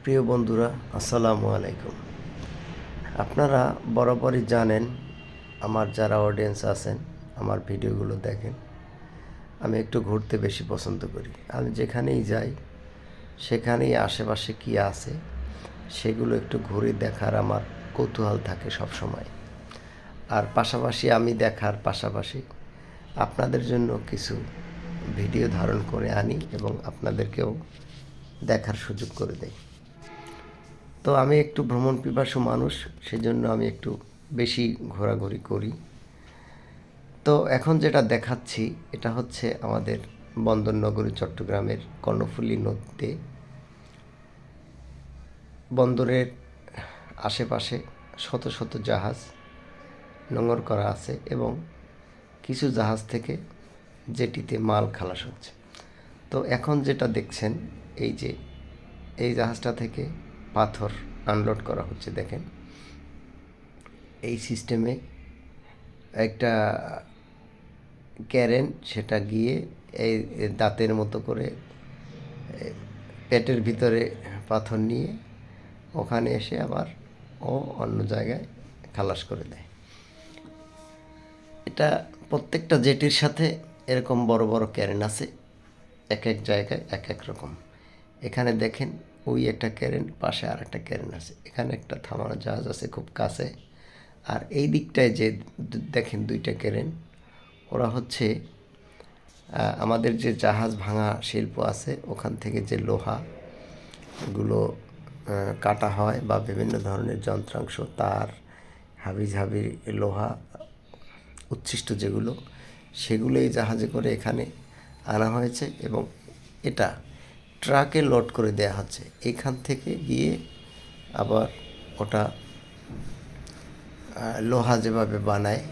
প্রিয় বন্ধুরা, আসসালামু আলাইকুম। আপনারা বরাবরই জানেন, আমার যারা অডিয়েন্স আছেন, আমার ভিডিওগুলো দেখেন, আমি একটু ঘুরতে বেশি পছন্দ করি। আমি যেখানেই যাই সেখানেই আশেপাশে কী আছে সেগুলো একটু ঘুরে দেখার আমার কৌতূহল থাকে সব সময়। আর পাশাপাশি আমি দেখার পাশাপাশি আপনাদের জন্য কিছু ভিডিও ধারণ করে আনি এবং আপনাদেরকেও দেখার সুযোগ করে দেই। তো আমি একটু ভ্রমণ পিপাসু মানুষ, সেজন্য আমি একটু বেশি ঘোরাঘুরি করি। তো এখন যেটা দেখাচ্ছি এটা হচ্ছে আমাদের বন্দরনগরী চট্টগ্রামের কর্ণফুলী নদীতে বন্দরের আশেপাশে শত শত জাহাজ নোঙর করা আছে এবং কিছু জাহাজ থেকে জেটিতে মাল খালাস হচ্ছে। তো এখন যেটা দেখছেন এই জাহাজটা থেকে পাথর আনলোড করা হচ্ছে। দেখেন, এই সিস্টেমে একটা ক্যারেন সেটা গিয়ে এই দাঁতের মতো করে পেটের ভিতরে পাথর নিয়ে ওখানে এসে আবার অন্য জায়গায় খালাস করে দেয়। এটা প্রত্যেকটা জেটির সাথে এরকম বড় বড় ক্যারেন আছে, এক এক জায়গায় এক এক রকম। এখানে দেখেন ওই একটা ক্যারেন, পাশে আর একটা ক্যারেন আছে। এখানে একটা থামানো জাহাজ আছে খুব কাছে। আর এই দিকটায় যে দেখেন দুইটা ক্যারেন, ওরা হচ্ছে আমাদের যে জাহাজ ভাঙা শিল্প আছে ওখান থেকে যে লোহাগুলো কাটা হয় বা বিভিন্ন ধরনের যন্ত্রাংশ, তার হাবিজাবি লোহা উচ্ছিষ্ট যেগুলো, সেগুলো এই জাহাজে করে এখানে আনা হয়েছে এবং এটা ট্রাকে লোড করে দেয়া হচ্ছে। এখান থেকে গিয়ে আবার ওটা লোহা যেভাবে বানায়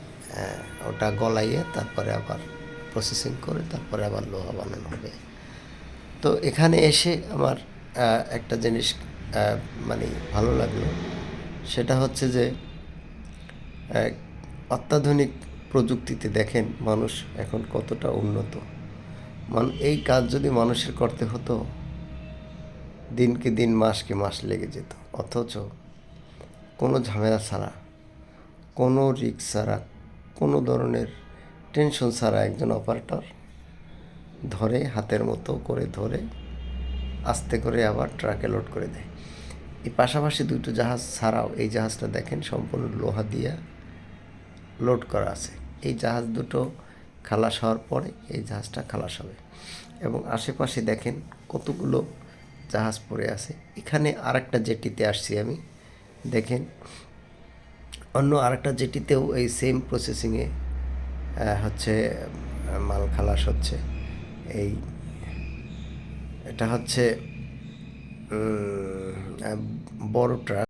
ওটা গলাইয়ে তারপরে আবার প্রসেসিং করে তারপরে আবার লোহা বানানো হবে। তো এখানে এসে আমার একটা জিনিস মানে ভালো লাগলো, সেটা হচ্ছে যে অত্যাধুনিক প্রযুক্তিতে দেখেন মানুষ এখন কতটা উন্নত। এই কাজ যদি মানুষের করতে হতো, দিনকে দিন মাসকে মাস লেগে যেত। অথচ কোনো ঝামেলা ছাড়া, কোনো রিস্ক ছাড়া, কোনো ধরনের টেনশন ছাড়া একজন অপারেটর ধরে হাতের মতো করে ধরে আস্তে করে আবার ট্রাকে লোড করে দেয়। এই পাশাপাশি দুটো জাহাজ ছাড়াও এই জাহাজটা দেখেন সম্পূর্ণ লোহা দিয়ে লোড করা আছে। এই জাহাজ দুটো খালাস হওয়ার পরে এই জাহাজটা খালাস হবে এবং আশেপাশে দেখেন কতগুলো জাহাজ পড়ে আছে। এখানে আরেকটা জেটিতে আসছি আমি, দেখেন অন্য আরেকটা জেটিতেও এই সেম প্রসেসিংয়ে হচ্ছে মাল খালাস হচ্ছে। এটা হচ্ছে বড় ট্রাক।